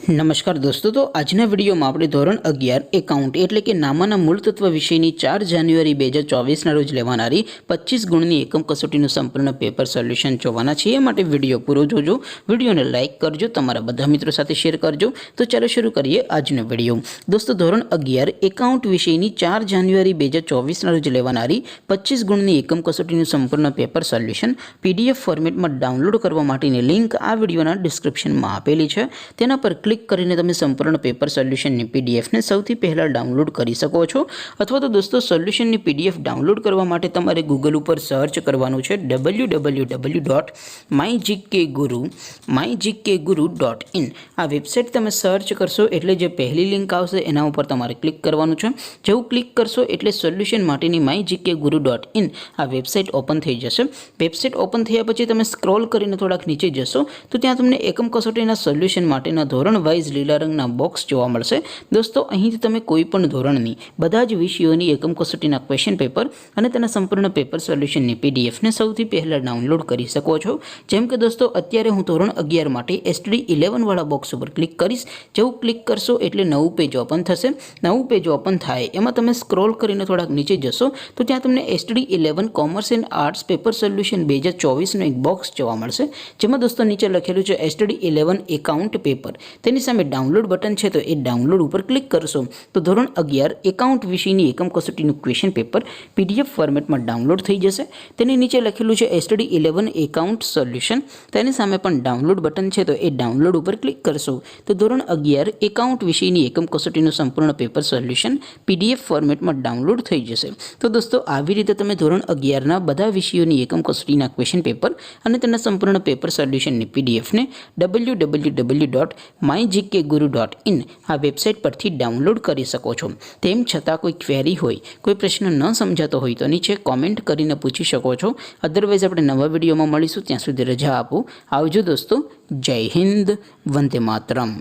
नमस्कार दोस्तों, तो आजना विडियो में આપણે ધોરણ 11 એકાઉન્ટ એટલે કે નામાના મૂળ તત્વ વિષયની 4 જાન્યુઆરી 2024 ના રોજ લેવાનારી 25 ગુણની એકમ કસોટીનું સંપૂર્ણ પેપર સોલ્યુશન જોવાના છે। એ માટે વિડિયો પૂરો જોજો, વિડિયોને લાઈક કરજો, તમારા બધા મિત્રો સાથે શેર કરજો। તો ચાલો શરૂ કરીએ આજનો વિડિયો। દોસ્તો, ધોરણ 11 એકાઉન્ટ વિષયની 4 જાન્યુઆરી 2024 ના રોજ લેવાનારી 25 ગુણની એકમ કસોટીનું સંપૂર્ણ પેપર સોલ્યુશન પીડીએફ ફોર્મેટમાં ડાઉનલોડ કરવા માટેની લિંક આ વિડિયોના ડિસ્ક્રિપ્શનમાં આપેલી છે। તેના પર क्लिक કરીને તમે સંપૂર્ણ પેપર સોલ્યુશનની પીડીએફને સૌથી પહેલા ડાઉનલોડ કરી શકો છો। અથવા તો દોસ્તો, સોલ્યુશનની પીડીએફ ડાઉનલોડ કરવા માટે તમારે ગૂગલ ઉપર સર્ચ કરવાનું છે www.mygkguru.in। આ વેબસાઇટ તમે સર્ચ કરશો એટલે જે પહેલી લિંક આવશે એના ઉપર તમારે ક્લિક કરવાનું છે। જેવું ક્લિક કરશો એટલે સોલ્યુશન માટેની mygkguru.in આ વેબસાઇટ ઓપન થઈ જશે। વેબસાઇટ ઓપન થયા પછી તમે સ્ક્રોલ કરીને થોડાક નીચે જશો તો ત્યાં તમને એકમ કસોટીના સોલ્યુશન માટેના ધોરણ વાઇઝ લીલા રંગના બોક્સ જોવા મળશે। દોસ્તો, અહીંથી તમે કોઈ પણ ધોરણની બધા જ વિષયોની એકમ કસોટીના ક્વેશ્ચન પેપર અને તેના સંપૂર્ણ પેપર સોલ્યુશનની પીડીએફને સૌથી પહેલાં ડાઉનલોડ કરી શકો છો। જેમ કે દોસ્તો, અત્યારે હું ધોરણ 11 માટે STD 11 વાળા બોક્સ ઉપર ક્લિક કરીશ। જેવું ક્લિક કરશો એટલે નવું પેજ ઓપન થશે। નવું પેજ ઓપન થાય એમાં તમે સ્ક્રોલ કરીને થોડાક નીચે જશો તો ત્યાં તમને STD 11 commerce and arts paper solution 2024નું એક બોક્સ જોવા મળશે। જેમાં દોસ્તો નીચે લખેલું છે STD 11 એકાઉન્ટ પેપર। તેની સામે ડાઉનલોડ બટન છે, તો એ ડાઉનલોડ ઉપર ક્લિક કરશો તો ધોરણ 11 એકાઉન્ટ વિષયની એકમ કસોટીનું ક્વેશ્ચન પેપર પીડીએફ ફોર્મેટમાં ડાઉનલોડ થઈ જશે। તેની નીચે લખેલું છે STD 11 એકાઉન્ટ સોલ્યુશન। તેની સામે પણ ડાઉનલોડ બટન છે, તો એ ડાઉનલોડ ઉપર ક્લિક કરશો તો ધોરણ 11 એકાઉન્ટ વિષયની એકમ કસોટીનું સંપૂર્ણ પેપર સોલ્યુશન પીડીએફ ફોર્મેટમાં ડાઉનલોડ થઈ જશે। તો દોસ્તો, આવી રીતે તમે ધોરણ 11ના બધા વિષયોની એકમ કસોટીના ક્વેશ્ચન પેપર અને તેના સંપૂર્ણ પેપર સોલ્યુશનની પીડીએફને www.mygkguru.in આ વેબસાઇટ પરથી ડાઉનલોડ કરી શકો છો। તેમ છતાં કોઈ ક્વેરી હોય, કોઈ પ્રશ્ન ન સમજાતો હોય તો નીચે કોમેન્ટ કરીને પૂછી શકો છો। અધરવાઇઝ આપણે નવા વિડીયોમાં મળીશું, ત્યાં સુધી રજા આપો। આવજો દોસ્તો, જય હિન્દ, વંદે માતરમ।